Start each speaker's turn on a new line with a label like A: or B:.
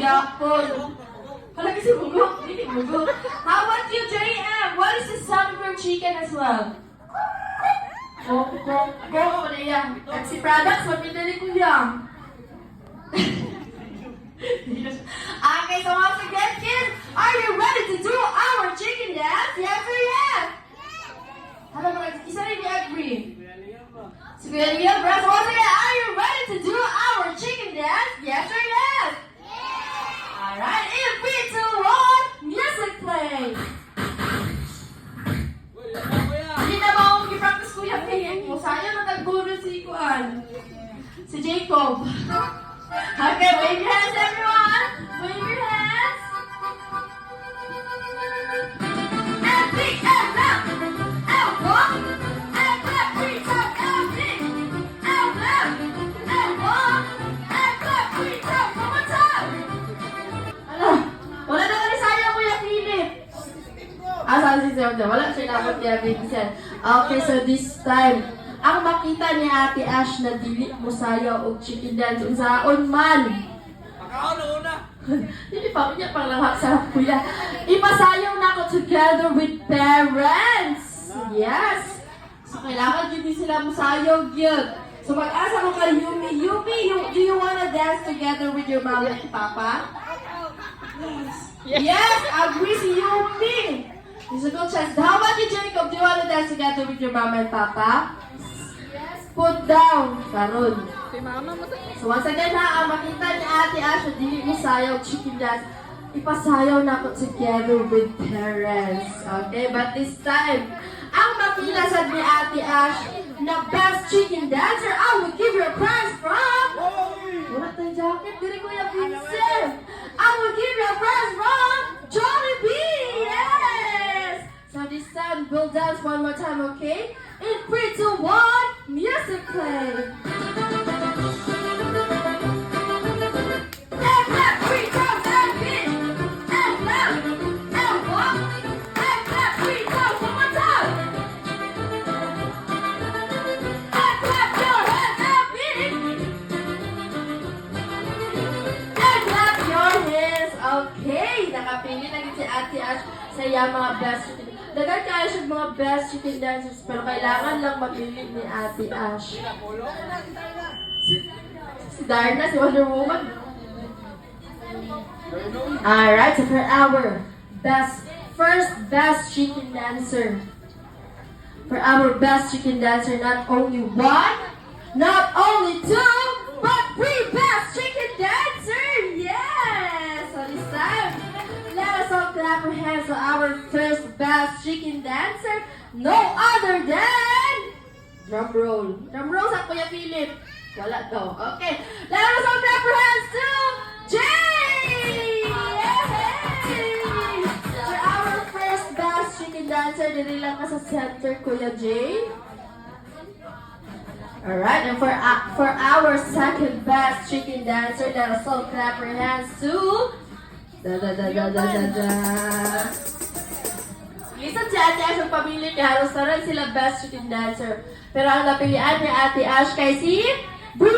A: Yapon. Wala kasi bugok. Hindi bugok. How about you, JM? What is the sound of your chicken as well? Go, wala yan. At si Products, mapindali ko yan. Okay, so once again, kids, are you ready to do our chicken dance? Yes or yes? Ano ba? Isa rin ni-agree. Si Kuya Liam, so once again, are you ready to do our chicken dance? Yes or yes? Alright, in 3, 2, 1, music play! Hindi na ba akong i-practice Kuya Ping? Sayang nataguro si Kuan. Si Jacob. Okay, wave your hands everyone! Wave your hands! And big and left! And walk! And clap 3 times! And big! And left! And walk! And clap 3 times! One more time! Ano? Wala na kami sayang Kuya Philip! Saan si Sir? Wala siya dapat niya bigyan. Okay, so this time, ang makita ni Ate Ash na dili mo sayaw og chicken dance unsaon man.
B: Pakaon na una.
A: Dili pa niya pang langhap sa kuya. Ipasayaw na ako together with parents. Yes. So kailangan yun sila musayaw gyud. So mag-asa ko kay Yumi. Yumi, do you wanna dance together with your mama and papa? Yes, agree si Yumi. There's a good chance. How about you, Jacob? Do you wanna dance together with your mama and papa? Put down, karon. So once again ha, ang makita ni Ate Ash na dili mo sayaw chicken dance, ipasayaw na ako together with parents. Okay, but this time, ang makita sa ni Ate Ash na best chicken dancer, I will give you a prize from... Wala tayong jacket, diri Kuya Vincent. I will give you a prize from Jollibee! Yes! So this time, we'll dance one more time, okay? In 3, 2, 1, music play! And clap 3 times and big! And left! And walk! And clap 3 times one more time! And clap your hands and big! And clap your hands! Okay! Nakapili na si Ate Ash sa iyang mga best chicken. Dagan kaya siya mga best chicken dancers pero kailangan lang mapili ni Ate Ash. Si Darna, si Wonder Woman. Alright, so for our first best chicken dancer. For our best chicken dancer, not only one, not only two, but 3 best chicken dancers! Yes! So this time, let us all clap our hands for our first best chicken dancer, no other than... Drum roll. Drum roll sa Kuya Philip. Wala to. Okay. Let us all clap our hands to Jay! Yay! For our first best chicken dancer, dili lang ka sa center, Kuya Jay. Alright, and for our second best chicken dancer, let us all clap our hands to... Listen si Ate Ash ang pamilya niya, halos na rin sila best chicken dancer. Pero ang napilian ni Ate Ash kay si Bree!